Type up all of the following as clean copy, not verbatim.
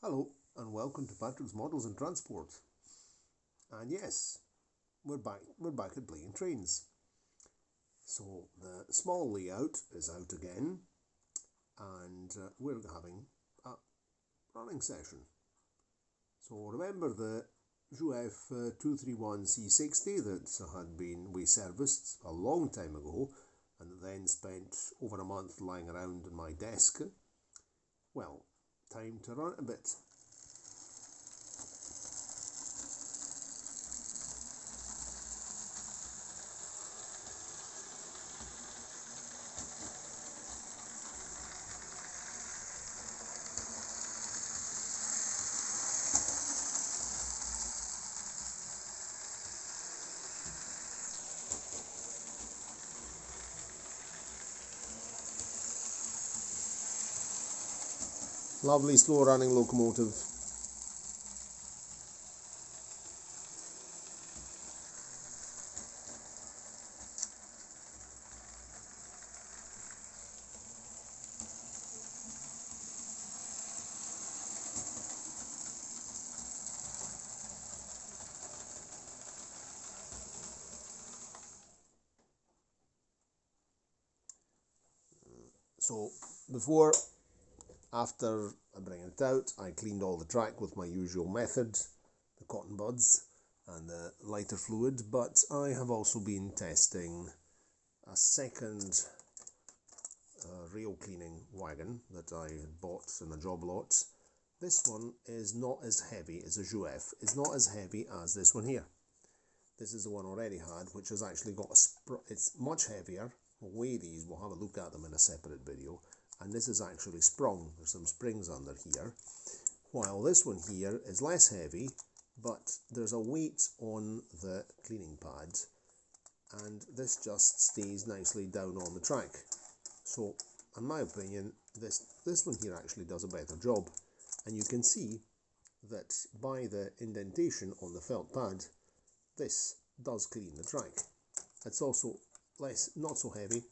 Hello and welcome to Patrick's Models and Transport. And yes, we're back at playing trains. So the small layout is out again, and we're having a running session. So remember the Jouef 231C60 that we serviced a long time ago and then spent over a month lying around on my desk? Well, time to run it a bit. Lovely slow running locomotive. So after I bring it out, I cleaned all the track with my usual method, the cotton buds and the lighter fluid, but I have also been testing a second rail cleaning wagon that I had bought in a job lot. This one is not as heavy as a Jouef, it's not as heavy as this one here. This is the one I already had, which has actually got it's much heavier. We'll weigh these, we'll have a look at them in a separate video. And this is actually sprung, there's some springs under here. While this one here is less heavy, but there's a weight on the cleaning pad, and this just stays nicely down on the track. So, in my opinion, this one here actually does a better job. And you can see that by the indentation on the felt pad, this does clean the track. It's also not so heavy,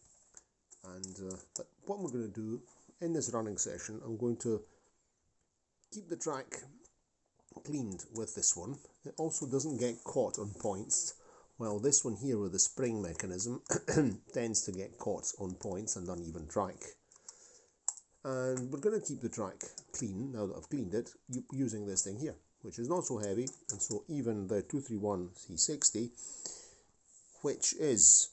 and but what we're going to do in this running session, I'm going to keep the track cleaned with this one. It also doesn't get caught on points, while this one here with the spring mechanism tends to get caught on points and uneven track. And we're going to keep the track clean now that I've cleaned it using this thing here, which is not so heavy. And so even the 231C60, which is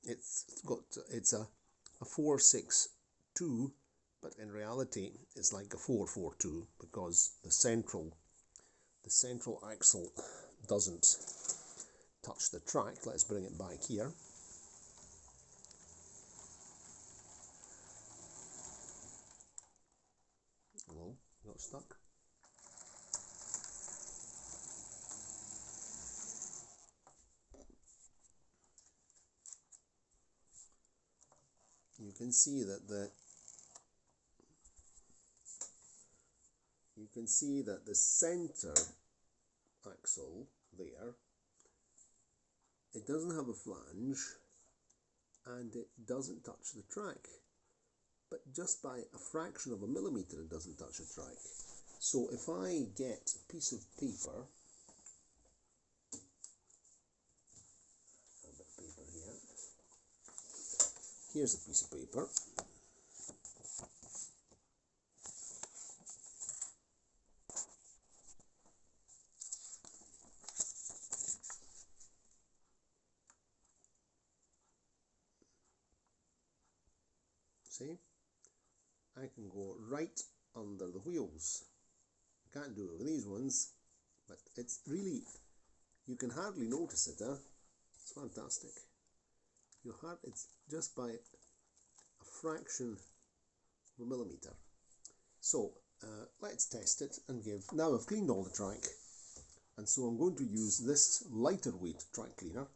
it's a 462, but in reality it's like a 442 because the central axle doesn't touch the track. Let's bring it back here. Oh, got stuck. You can see that the center axle there, it doesn't have a flange and it doesn't touch the track, but just by a fraction of a millimeter it doesn't touch the track. So if I get a piece of paper, here's a piece of paper. See? I can go right under the wheels. I can't do it with these ones, but it's really, you can hardly notice it, huh? It's fantastic. It's just by a fraction of a millimeter. So let's test it and now I've cleaned all the track, and so I'm going to use this lighter weight track cleaner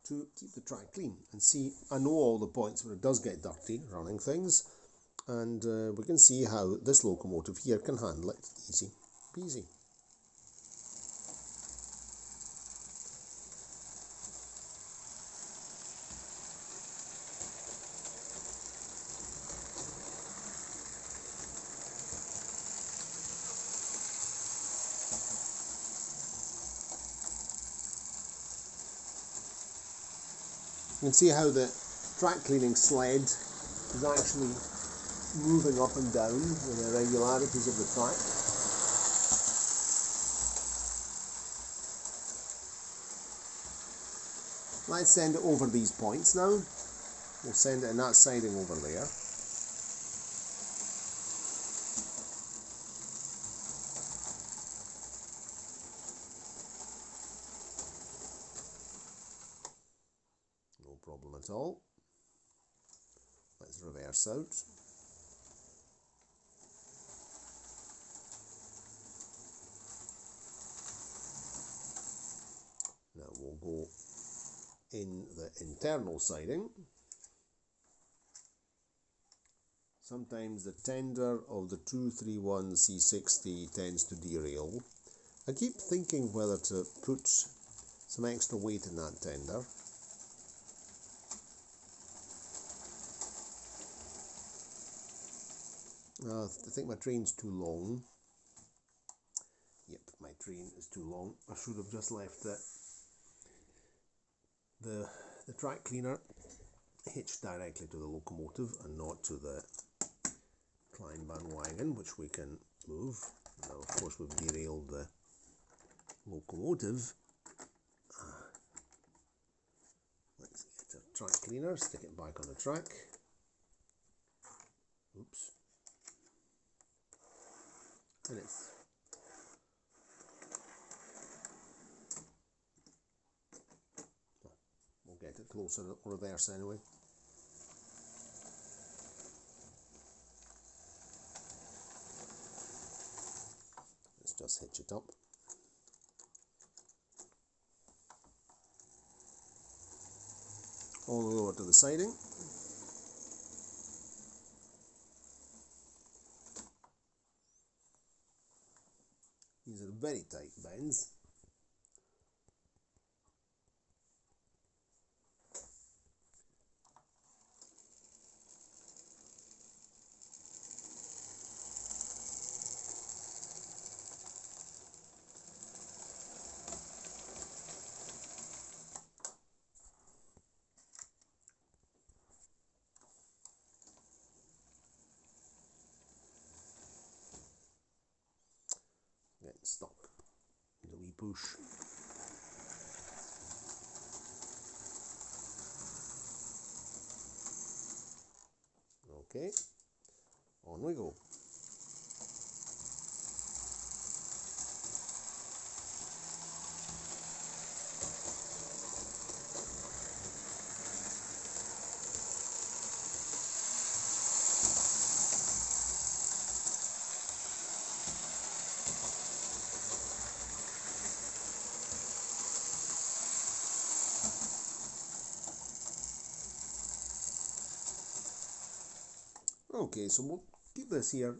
to keep the track clean and see. I know all the points where it does get dirty running things, and we can see how this locomotive here can handle it easy peasy. You can see how the track cleaning sled is actually moving up and down with the irregularities of the track. Let's send it over these points now. We'll send it in that siding over there. No problem at all. Let's reverse out. Now we'll go in the internal siding. Sometimes the tender of the 231 C60 tends to derail. I keep thinking whether to put some extra weight in that tender. I think my train's too long. Yep, my train is too long. I should have just left the track cleaner hitched directly to the locomotive and not to the Kleinbahn wagon, which we can move. Now, of course, we've derailed the locomotive. Let's get a track cleaner, stick it back on the track. Oops. And it's we'll get it closer, reverse anyway. Let's just hitch it up. All the way over to the siding. These are very tight bends. Getting stuck. The wee push. Okay, on we go. Okay, so we'll keep this here.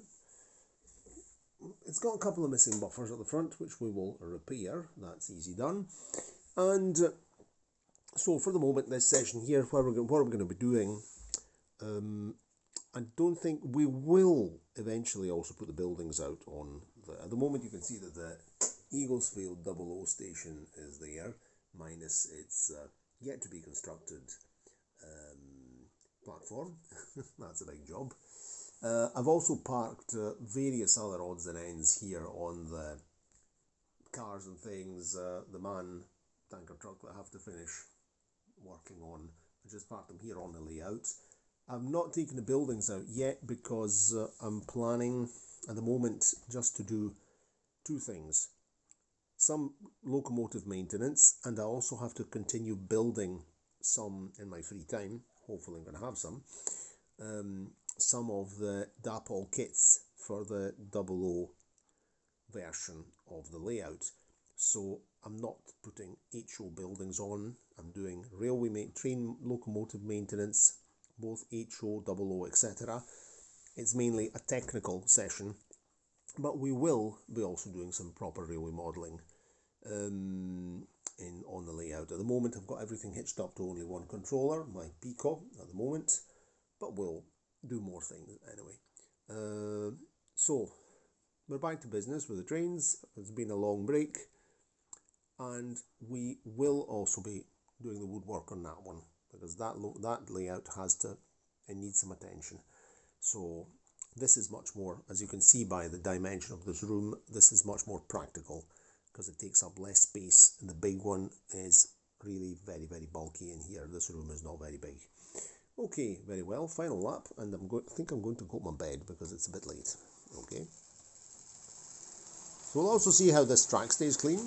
It's got a couple of missing buffers at the front, which we will repair. That's easy done. And so for the moment, this session here, what we're going to be doing, I don't think we will eventually also put the buildings out on at the moment. You can see that the Eaglesfield 00 station is there, minus its yet to be constructed platform. That's a big job. I've also parked various other odds and ends here on the cars and things, the man tanker truck that I have to finish working on. I just parked them here on the layout. I've not taken the buildings out yet because I'm planning at the moment just to do two things. Some locomotive maintenance, and I also have to continue building some in my free time. Hopefully I'm going to have some of the DAPOL kits for the 00 version of the layout. So I'm not putting HO buildings on. I'm doing railway train locomotive maintenance, both HO, 00, etc. It's mainly a technical session, but we will be also doing some proper railway modelling on the layout. At the moment I've got everything hitched up to only one controller, my Pico at the moment, but we'll do more things anyway. So we're back to business with the trains. It's been a long break, and we will also be doing the woodwork on that one because that layout it needs some attention. So this is much more, as you can see by the dimension of this room, this is much more practical because it takes up less space, and the big one is really very, very bulky in here. This room is not very big. Okay, very well, final lap, and I think I'm going to go to my bed because it's a bit late. Okay. So we'll also see how this track stays clean.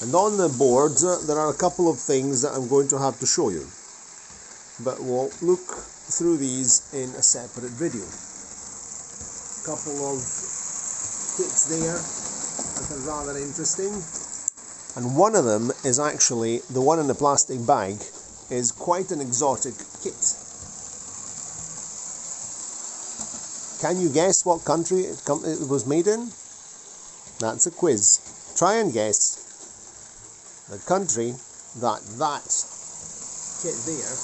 And on the board, there are a couple of things that I'm going to have to show you, but we'll look through these in a separate video. A couple of kits there that are rather interesting, and one of them is actually, the one in the plastic bag, is quite an exotic kit. Can you guess what country it was made in? That's a quiz. Try and guess the country that kit there,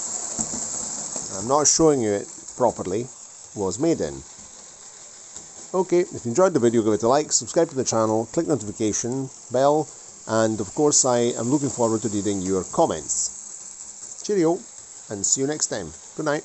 I'm not showing you it properly, was made in. Okay, if you enjoyed the video, give it a like, subscribe to the channel, click notification bell, and of course I am looking forward to reading your comments. Cheerio, and see you next time. Good night.